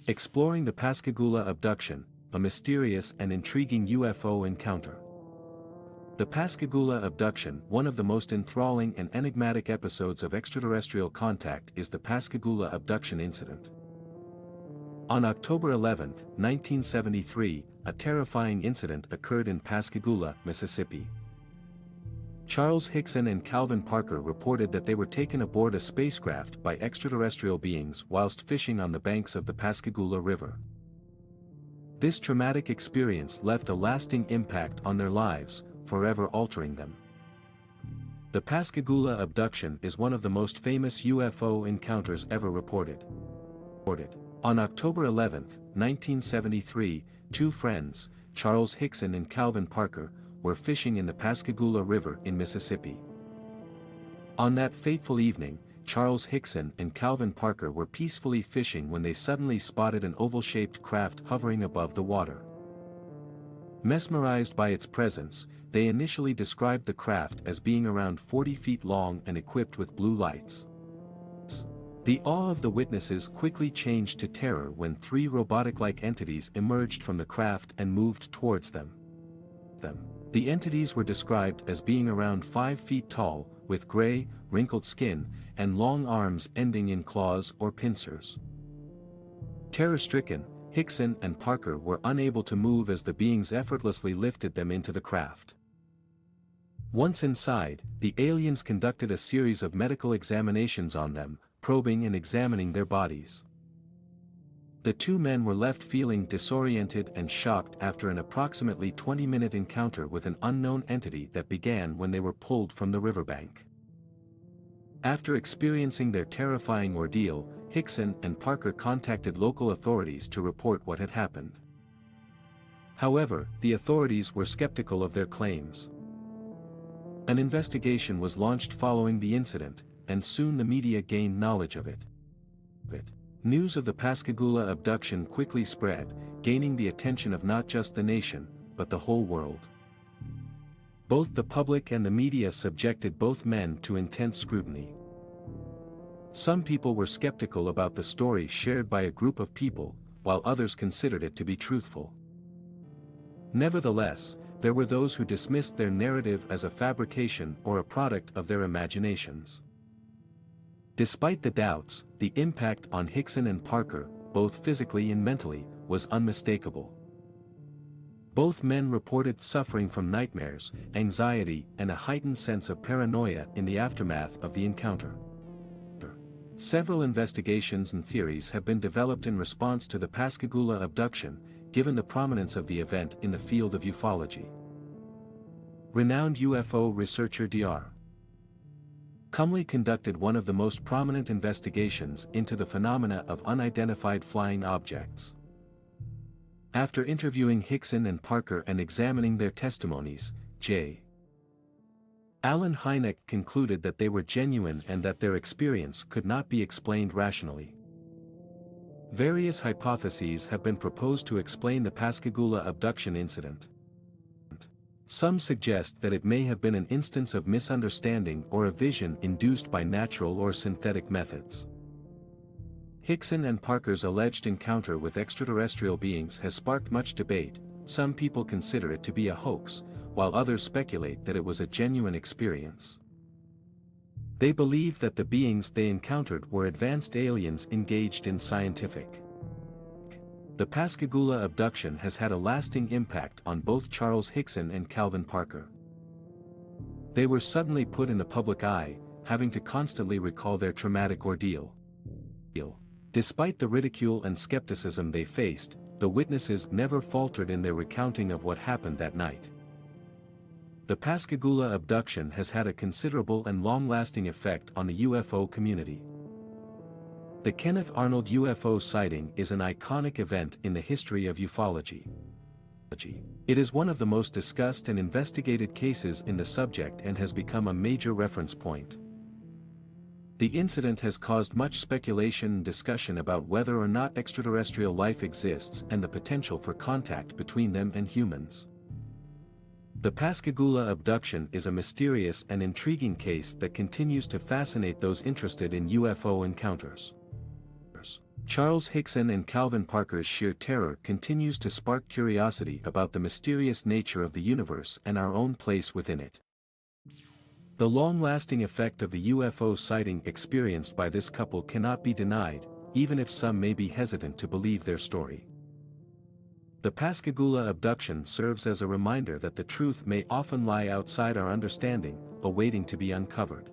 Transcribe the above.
Exploring the Pascagoula Abduction, a mysterious and intriguing UFO encounter. The Pascagoula Abduction, one of the most enthralling and enigmatic episodes of extraterrestrial contact, is the Pascagoula Abduction incident. On October 11, 1973, a terrifying incident occurred in Pascagoula, Mississippi. Charles Hickson and Calvin Parker reported that they were taken aboard a spacecraft by extraterrestrial beings whilst fishing on the banks of the Pascagoula River. This traumatic experience left a lasting impact on their lives, forever altering them. The Pascagoula Abduction is one of the most famous UFO encounters ever reported. On October 11, 1973, two friends, Charles Hickson and Calvin Parker, were fishing in the Pascagoula River in Mississippi. On that fateful evening, Charles Hickson and Calvin Parker were peacefully fishing when they suddenly spotted an oval-shaped craft hovering above the water. Mesmerized by its presence, they initially described the craft as being around 40 feet long and equipped with blue lights. The awe of the witnesses quickly changed to terror when three robotic-like entities emerged from the craft and moved towards them. The entities were described as being around 5 feet tall, with gray, wrinkled skin, and long arms ending in claws or pincers. Terror-stricken, Hickson and Parker were unable to move as the beings effortlessly lifted them into the craft. Once inside, the aliens conducted a series of medical examinations on them, probing and examining their bodies. The two men were left feeling disoriented and shocked after an approximately 20-minute encounter with an unknown entity that began when they were pulled from the riverbank. After experiencing their terrifying ordeal, Hickson and Parker contacted local authorities to report what had happened. However, the authorities were skeptical of their claims. An investigation was launched following the incident, and soon the media gained knowledge of it. News of the Pascagoula abduction quickly spread, gaining the attention of not just the nation, but the whole world. Both the public and the media subjected both men to intense scrutiny. Some people were skeptical about the story shared by a group of people, while others considered it to be truthful. Nevertheless, there were those who dismissed their narrative as a fabrication or a product of their imaginations. Despite the doubts, the impact on Hickson and Parker, both physically and mentally, was unmistakable. Both men reported suffering from nightmares, anxiety, and a heightened sense of paranoia in the aftermath of the encounter. Several investigations and theories have been developed in response to the Pascagoula abduction, given the prominence of the event in the field of ufology. Renowned UFO researcher Dr. Cumley conducted one of the most prominent investigations into the phenomena of unidentified flying objects. After interviewing Hickson and Parker and examining their testimonies, J. Allen Hynek concluded that they were genuine and that their experience could not be explained rationally. Various hypotheses have been proposed to explain the Pascagoula abduction incident. Some suggest that it may have been an instance of misunderstanding or a vision induced by natural or synthetic methods. Hickson and Parker's alleged encounter with extraterrestrial beings has sparked much debate. Some people consider it to be a hoax, while others speculate that it was a genuine experience. They believe that the beings they encountered were advanced aliens engaged in scientific. The Pascagoula abduction has had a lasting impact on both Charles Hickson and Calvin Parker. They were suddenly put in the public eye, having to constantly recall their traumatic ordeal. Despite the ridicule and skepticism they faced, the witnesses never faltered in their recounting of what happened that night. The Pascagoula abduction has had a considerable and long-lasting effect on the UFO community. The Kenneth Arnold UFO sighting is an iconic event in the history of ufology. It is one of the most discussed and investigated cases in the subject and has become a major reference point. The incident has caused much speculation and discussion about whether or not extraterrestrial life exists and the potential for contact between them and humans. The Pascagoula abduction is a mysterious and intriguing case that continues to fascinate those interested in UFO encounters. Charles Hickson and Calvin Parker's sheer terror continues to spark curiosity about the mysterious nature of the universe and our own place within it. The long-lasting effect of the UFO sighting experienced by this couple cannot be denied, even if some may be hesitant to believe their story. The Pascagoula abduction serves as a reminder that the truth may often lie outside our understanding, awaiting to be uncovered.